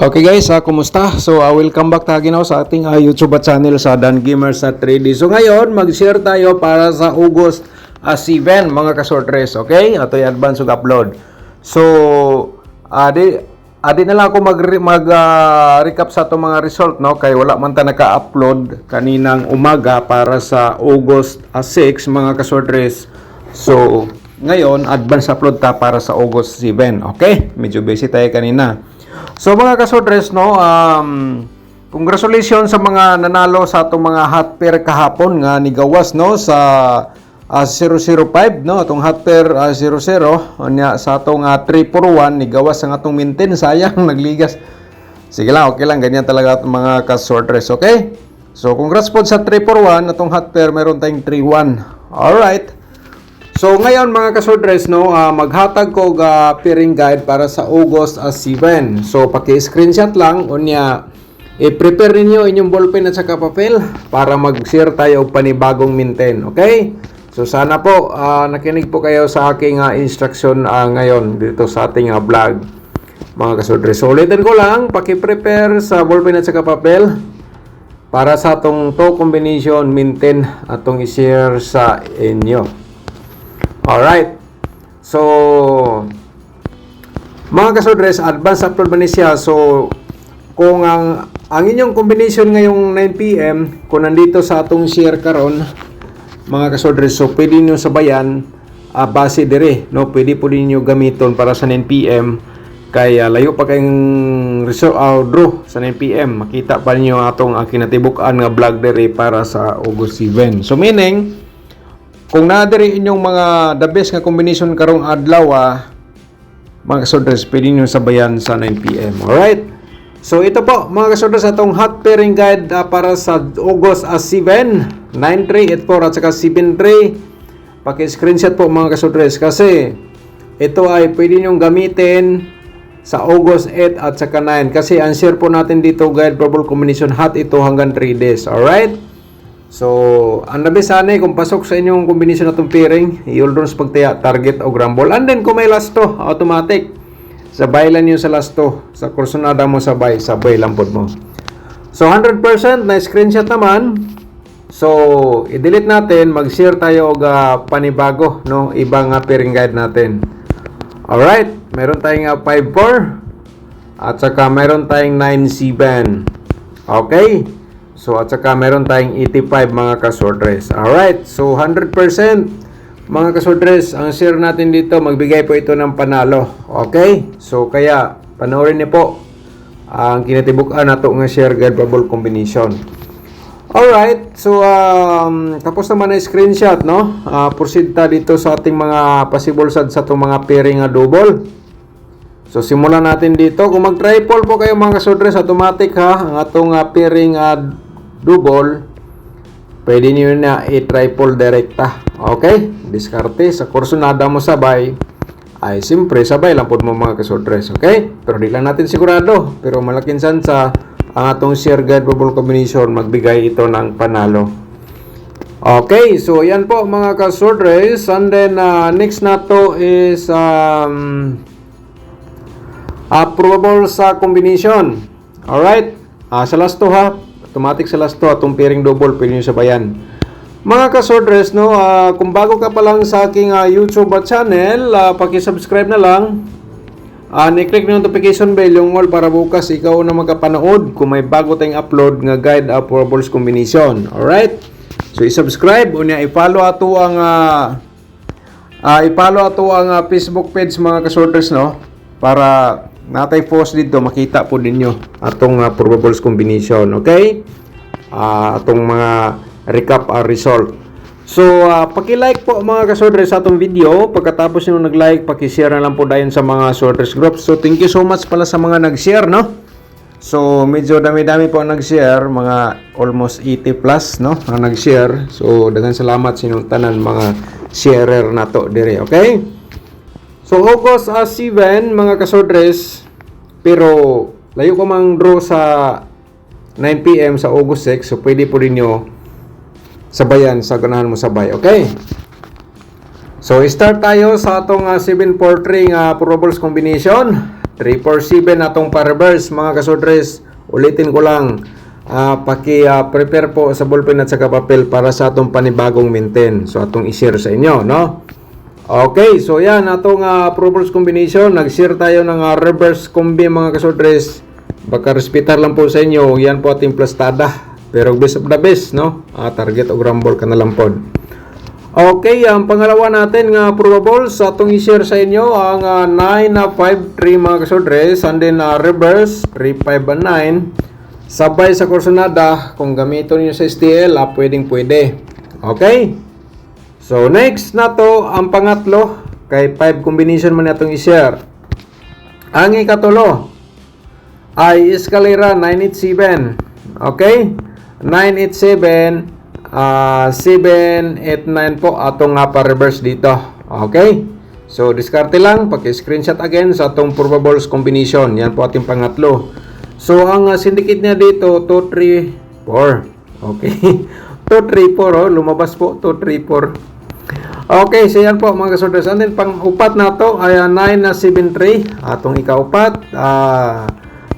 Okay guys, kumusta? So, welcome back tayo sa ating YouTube channel sa Dan Gamers sa 3D. So ngayon, mag-share tayo para sa August 7 mga ka-sortress, okay? Ito yung advance upload. So, adi na lang ako mag-recap sa itong mga result, no? Kaya wala man ta naka-upload kaninang umaga para sa August 6 mga ka-sortress. So, ngayon, advance upload ta para sa August 7, okay? Medyo busy tayo kanina. So mga kasodres, no, congratulations sa mga nanalo sa atong mga hot pair kahapon nga nigawas, no, sa 005, no, atong hot pair 00 nya sa atong 341 nigawas ang atong maintain, sayang nagligas. Sige lang, okay lang, ganyan talaga atong mga kasodres, okay? So congrats po sa 341 atong hot pair, meron tayong 31. All right. So ngayon mga kasodres, no, maghatag ko pairing guide para sa August 7. So paki-screenshot lang unya i-prepare niyo inyong ballpen at saka papel para mag-share tayo og panibagong maintain, okay? So sana po nakinig po kayo sa aking instruction ngayon dito sa ating vlog mga kasodres. So ulitin ko lang, paki-prepare sa ballpen at saka papel para sa atong to combination maintain atong i-share sa inyo. Alright. So, mga kasodres, advance upload ba siya? So, kung ang inyong combination ngayong 9 PM, kung nandito sa atong share karon, mga kasodres, so pwede nyo sabayan base dire, no? Pwede po ninyo gamiton para sa 9 PM. Kaya layo pa kayong draw sa 9 PM. Makita pa niyo atong kinatibukan nga vlog dire para sa August 7. So, meaning, kung nadiri inyong mga the best nga combination karong adlaw, mga kasodres, pwede nyo sabayan sa 9 PM. Alright? So ito po mga kasodres, atong hot pairing guide para sa August 7, 9384 at saka 73. Paki-screenshot po mga kasodres kasi ito ay pwede nyong gamitin sa August 8 at saka 9 kasi ang share po natin dito guide probable combination hot ito hanggang 3 days. Alright? So, ang nabisane kung pasok sa inyong combination na itong pairing, i-hold sa pagtaya, target o grumble. And then, kung may lasto, automatic. Sabay lang yun sa lasto. Sa kursunada mo sabay lang po mo. So, 100% na screenshot naman. So, i-delete natin. Mag-share tayo og panibago, no? Ibang pairing guide natin. Alright. Meron tayong 5-4. At saka meron tayong 9-7. Okay. So, at saka meron tayong 85 mga kasordres. Alright. So, 100% mga kasordres, ang share natin dito, magbigay po ito ng panalo. Okay? So, kaya, panoorin niyo po ang kinatibukan na ito nga share guide probable combination. Alright. So, tapos naman na screenshot, no? Proceed ta dito sa ating mga possible sad sa itong mga pairing double. So, simulan natin dito. Kung mag-triple po kayo mga kasordres, automatic ang atong pairing double, pwede nyo na i-triple direkta. Okay? Diskarte. Sa kursunada mo sabay, ay simpre sabay lang po mo mga kasordres. Okay? Pero di lang natin sigurado. Pero malaking sansa ang atong share guide probable combination magbigay ito ng panalo. Okay? So, yan po mga kasordres. And then, next na to is probable sa combination. Alright? Sa last to automatic sa last to, atong pairing double, pwede nyo sabayan. Mga kasordres, no, kung bago ka pa lang sa aking YouTube channel, paki-subscribe na lang. I-click na notification bell yung all para bukas ikaw na magkapanood kung may bago tayong upload nga guide probables combination. Alright? So, i-subscribe, unya i-follow ato ang Facebook page mga kasordres, no, para natay post dito, makita po ninyo atong probables combination, okay? Atong mga recap result. So, paki-like po mga kasordres sa atong video. Pagkatapos nyo nag-like, paki-share na lang po dayon sa mga sortress groups. So, thank you so much pala sa mga nag-share, no? So, medyo dami-dami po ang nag-share, mga almost 80 plus, no? Ang nag-share. So, daghang salamat sa inyong tanan mga sharer na to dire, okay? So, August 7, mga kasordres, pero layo ko mang draw sa 9 PM sa August 6, so pwede po rin nyo sabayan sa ganahan mo sabay, okay? So, start tayo sa atong 7-4-3 probables combination. 347 atong pa-reverse mga kasodres. Ulitin ko lang, paki-prepare po sa ballpen at saka papel para sa atong panibagong maintain. So atong i-share sa inyo, no? Okay, so yan atong approvals combination. Nag-share tayo ng reverse combi mga kasodres. Baka respitar lang po sa inyo. Yan po ating plastada. Pero best of the best, no? Target o rumble ka na lang po. Okay, ang pangalawa natin nga probables sa atong i-share sa inyo ang 9-5-3 mga kasodres, and then reverse 3-5-9 sabay sa korsonada. Kung gamito niyo sa STL, pwede. Okay, so next na to ang pangatlo kay 5 combination man atong i-share. Ang ikatulo ay escalera 987. Okay, 987 789 po atong pa-reverse dito. Okay? So, diskarte lang. Paki-screenshot again sa atong probables combination. Yan po ating pangatlo. So, ang syndicate niya dito, 2, 3, 4. Okay? 2, 3, 4. Oh. Lumabas po. 2, 3, 4. Okay. So, yan po mga kasodres. And then, pang-upat na to ay 9-7-3. Atong ikaupat.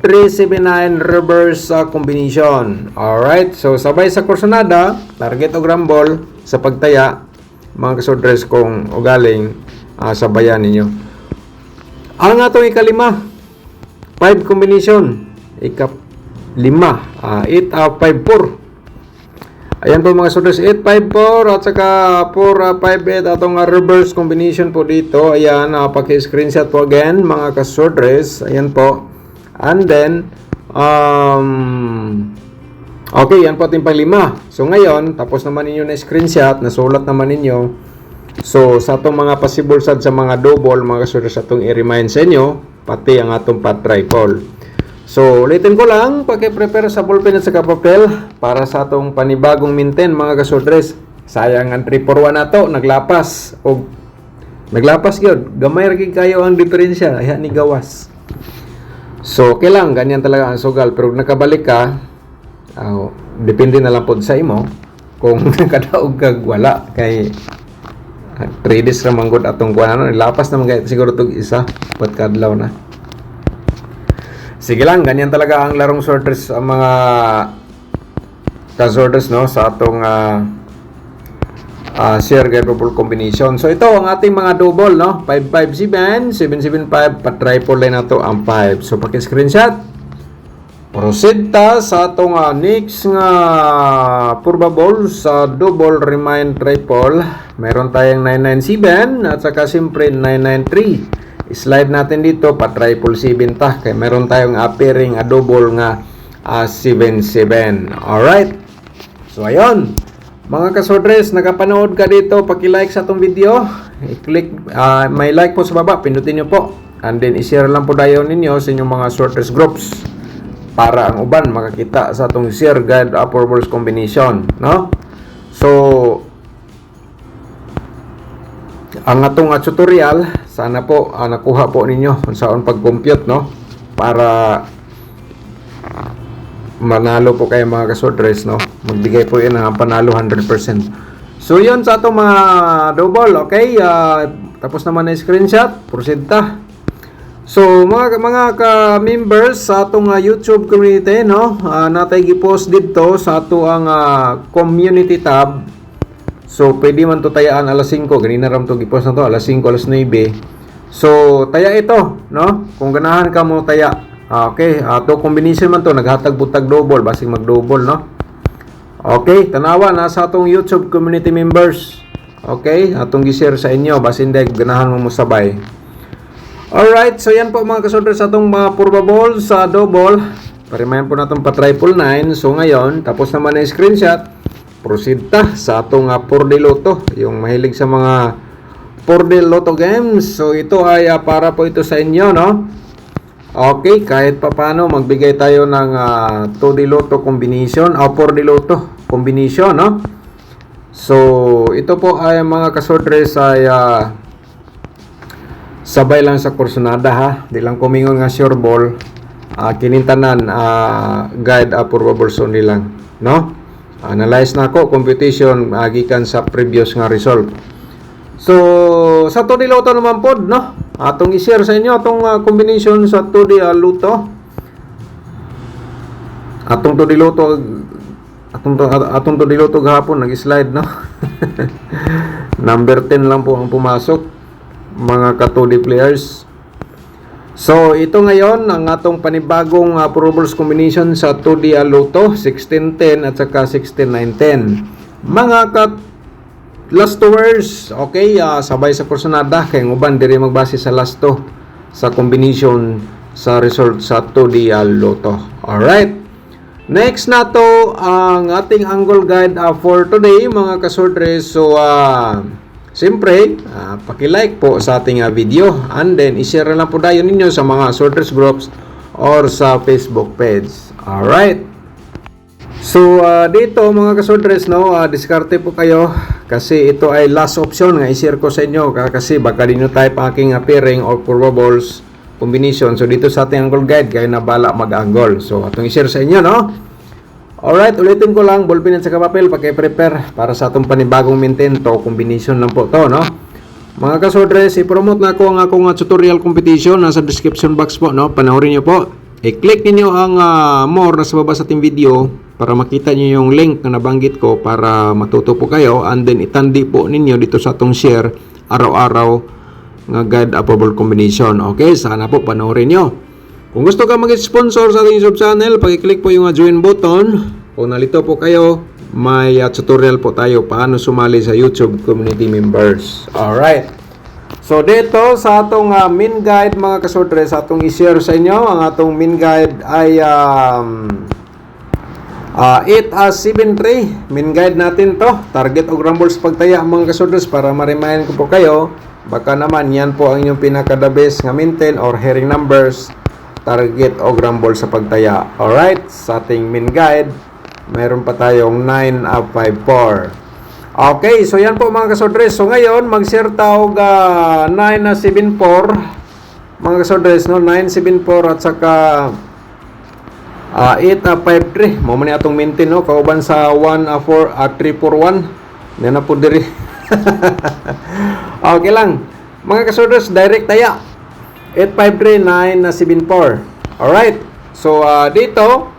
379 reverse combination. Alright, so sabay sa korsonada, target o rumble sa pagtaya, mga kasodres kung ugaling sabayan ninyo. Ang atong ikalima, 5 combination. Ikalima, 8-5-4. Ayan po mga kasodres, 8-5-4 at saka 4-5-8 atong reverse combination po dito. Ayan, paki-screenshot po again mga kasodres. Ayan po. And then, okay, yan po ating panglima. So, ngayon, tapos naman ninyo na screenshot, nasulat naman ninyo. So, sa itong mga possible sad sa mga double, mga kasodres, sa itong i-remind sa inyo, pati ang atong pat-triple. So, ulitin ko lang, paki-prepare sa ballpen at sa papel para sa itong panibagong maintain, mga kasodres. Sayang ang 3-4-1 na to, naglapas. O, naglapas yun. Gamay rin kayo ang diferensya. Ayan, ni gawas. So, okay lang, ganyan talaga ang sugal. Pero nakabalik ka, depende na lang po sa imo kung nakadaog kag wala. Kay 3 days ramang good atong kuwan. Lapas naman kayo siguro itong isa. Kadlaw na. Sige lang, ganyan talaga ang larong sorters ang mga ka-sorters, no? Sa atong share gradable combination. So ito ang ating mga double, no? 557, 775, pa-triple line na to ang 5. So paki-screenshot. Proceed ta sa atong next nga probable sa double remind triple. Meron tayong 997 at saka siyempre 993. Slide natin dito pa-triple 7 ta kay meron tayong appearing double nga 77. Alright. So ayun. Mga kasodres, nakapanood ka dito, paki-like sa itong video. I-click, may like po sa baba, pindutin nyo po. And then, i-share lang po dayon ninyo sa inyong mga sorters groups para ang uban makakita sa itong share guide approvals combination, no? So, ang atong tutorial, sana po nakuha po ninyo kung saan pag-compute, no? Para manalo po kayo mga kasodres, no? Magbigay po yun ng panalo 100%. So yun sa itong mga double, okay? Tapos naman na screenshot, proceed ta. So mga ka-members sa itong YouTube community, no? Natay gi-post dito sa ito ang community tab. So pwede man to tayaan alas 5, ganina ram to gi-post na to alas 5, alas 9. So taya ito, no? Kung ganahan ka mo taya. Okay, to combination man to, naghatag butag double, basing mag-double, no? Okay, tanawa na sa atong YouTube community members. Okay, atong gi-share sa inyo, basin deg ganahan mo musabay. Alright, so yan po mga kasodres sa atong mga probable sa double. Parimayan po natong pa-triple 9. So ngayon, tapos naman na screenshot, proceed ta sa atong 4D Lotto, yung mahilig sa mga 4D Lotto games. So ito ay para po ito sa inyo, no? Okay, kahit papano magbigay tayo ng 2D Lotto combination o 4D Lotto combination, no? So, ito po ay mga kasodres ay sabay lang sa kursonada, ha. Di lang kumingon nga sure ball. Kinintanan guide probable only lang, no? Analyze na ako computation gikan sa previous nga result. So, sa 2D Lotto naman po, no? Atong i-share sa inyo atong combination sa 2D luto. Atong 2D luto atong 2D luto gahapon nag-slide no. Number 10 lang po ang pumasok mga ka-2D players. So ito ngayon ang atong panibagong Pro Balls combination sa 2D luto 16-10 at saka 16-9-10. Mga last two words, okay, sabay sa kursunada kay uban diri magbase sa last two sa combination sa result sa 2D Lotto. Alright. Next na to ang ating angle guide for today mga kasordres. So siyempre, paki-like po sa ating video and then i-share lang po dayon ninyo sa mga sorters groups or sa Facebook page. Alright. So dito mga kasordres no, diskarte po kayo kasi ito ay last option nga i-share ko sa inyo kasi baka din nyo type aking pairing or probables combination. So dito sa ating angle guide kayo na bala mag-angle. So atong i-share sa inyo no. Alright, ulitin ko lang ballpen at saka papel paki-prepare para sa atong panibagong maintain to combination lang po to no. Mga kasordres, i-promote na ako ang akong tutorial competition nasa description box po no. Panoorin niyo po. I-click niyo ang more na sa baba sa ating video para makita niyo yung link na nabanggit ko para matuto po kayo and then itandi po ninyo dito sa atong share araw-araw nga guide approvable combination. Okay, sana po panoorin nyo. Kung gusto ka mag-sponsor sa ating YouTube channel, pag-click po yung join button. Kung nalito po kayo, may tutorial po tayo paano sumali sa YouTube community members. Alright. So dito sa atong main guide mga kasordres, atong i-share sa inyo ang atong main guide ay 8-7-3 main guide natin to. Target o rumbles pagtaya mga kasordres para ma-remind ko po kayo. Baka naman yan po ang inyong pinaka-the best nga maintain or hearing numbers, target o rumbles sa pagtaya. Alright, sa ating main guide mayroon pa tayong 9-5-4. Okay, so yan po mga kasordres. So ngayon, mag-share tawag 9-7-4 mga kasordres, no? 9-7-4 at saka 8-5-3. Mo man atong maintain no, kauban sa 1-4-3-4-1. Yan na po diri. Okay lang. Mga kasordres, direct taya. 8-5-3-9-7-4. Alright. So dito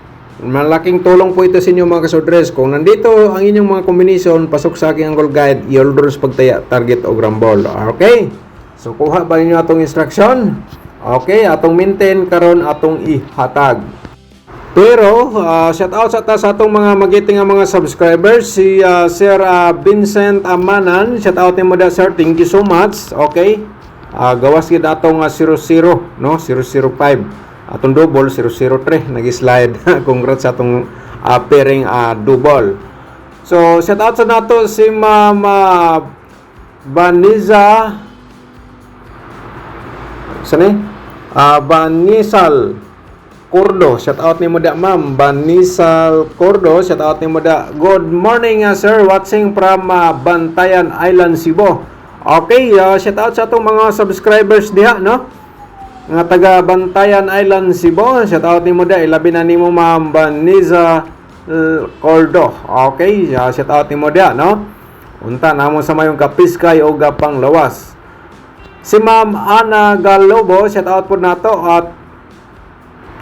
malaking tulong po ito sa inyo mga kasordres. Kung nandito ang inyong mga combination, pasok sa aking angle guide, i-orders pagtaya, target o grambol. Okay? So, kuha ba ninyo atong instruction? Okay, atong maintain karon atong ihatag. Pero, shout out sa atong mga magiting nga mga subscribers. Si Sir Vincent Amanan. Shout out mo da sir. Thank you so much. Okay? Gawas gid atong 00, no? 005. Atong double 003 nag-slide. Congrats sa atong pairing double. So shout out sa nato si Ma'am Baniza Banisal Cordo. Shout out nimo da Ma'am Banisal Cordo. Shout out nimo da. Good morning sir, watching from Bantayan Island, Cebu. Okay, shout out sa atong mga subscribers diha no. Nga taga Bantayan Island, Cebu. Shout out nimo da, ilabi na nimo Ma'am Baniza Cordo. Okay, shout out nimo da no. Unta namo sa mayong kapiskay o gapang lawas. Si Ma'am Ana Galobo, shout out po nato at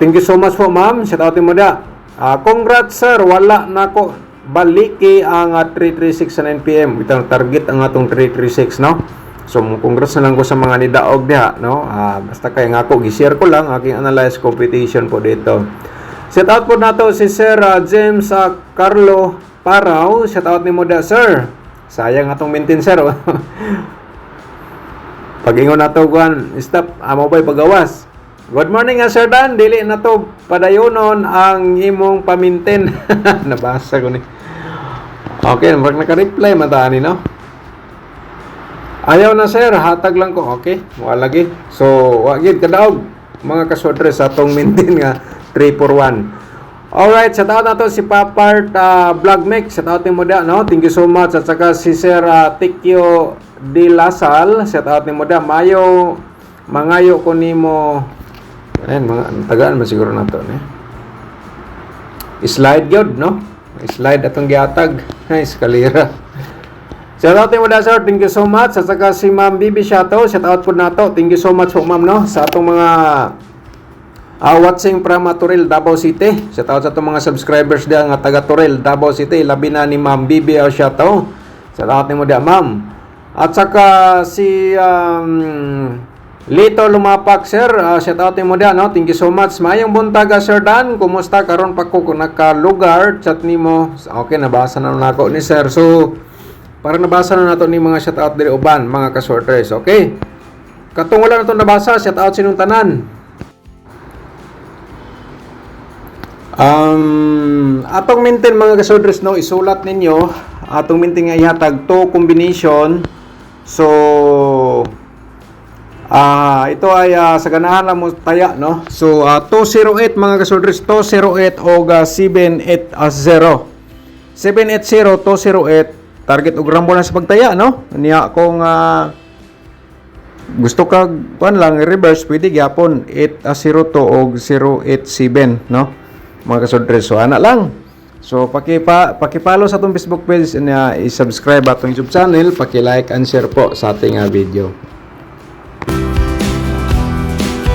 thank you so much po Ma'am. Shout out nimo da. Congrats sir, wala nako baliki ang 336 sa 9 PM. Itong target ang atong 336 no. So, congrats na lang ko sa mga nidaog diha, no? Basta kaya nga ako, gi-share ko lang aking analyze competition po dito. Shout out po nato si Sir James Carlo Paraw. Shout out ni mo da, sir. Sayang atong maintain, sir. Pag-ingon nato, guan, stop, amo ba'y pagawas. Good morning, Sir Dan. Dili na to padayonon ang imong pamintin. Nabasa ko ni. Okay, naka-reply matani, no? Ayaw na sir, hatag lang ko. Okay, wala lagi. So, wagid kadaog mga kasodres sa atong maintain nga 341. Alright, shout out nato si Papart Vlog Mix. Shout out mo da, no? Thank you so much. At saka si Sir Tikyo De Lasal. Shout out mo da. Mangayo ko nimo. Ayun, mga tagaan man siguro nato, Slide gyud, no? Slide atong giatag. Ay, eskalera. Shout out mo da sir, thank you so much. At saka si Ma'am Bibi Shato, shout out po nato. Thank you so much po ma'am no sa atong mga watching from Toril, Davao City. Shout out sa atong mga subscribers diyan nga taga Toril, Davao City. Labi na ni Ma'am Bibi Shato. Shout out mo da ma'am. At saka si Lito Lumapak sir, shout out mo da no. Thank you so much. Mayong buntag Sir Dan, kumusta karon pa ko nakalugar chat nimo. Okay, nabasa na nako ni sir. So para nabasa na nato ni mga shout out diri uban mga ka-sorters. Okay? Katong wala na to nabasa, shout out sinong tanan. Atong maintain mga ka-sorters no, isulat ninyo atong maintain nga ihatag to combination. So ito ay sa ganahan lang mo taya no. So 208 mga ka-sorters, 208 o 780. 780 208 target og rambo na sa pagtaya no. Niya kung gusto ka kuan lang reverse pwede gyapon 802 og 087 no. Mga ka-sorters, so ana lang. So paki-follow sa atong Facebook page and i-subscribe atong YouTube channel, paki-like and share po sa ating video.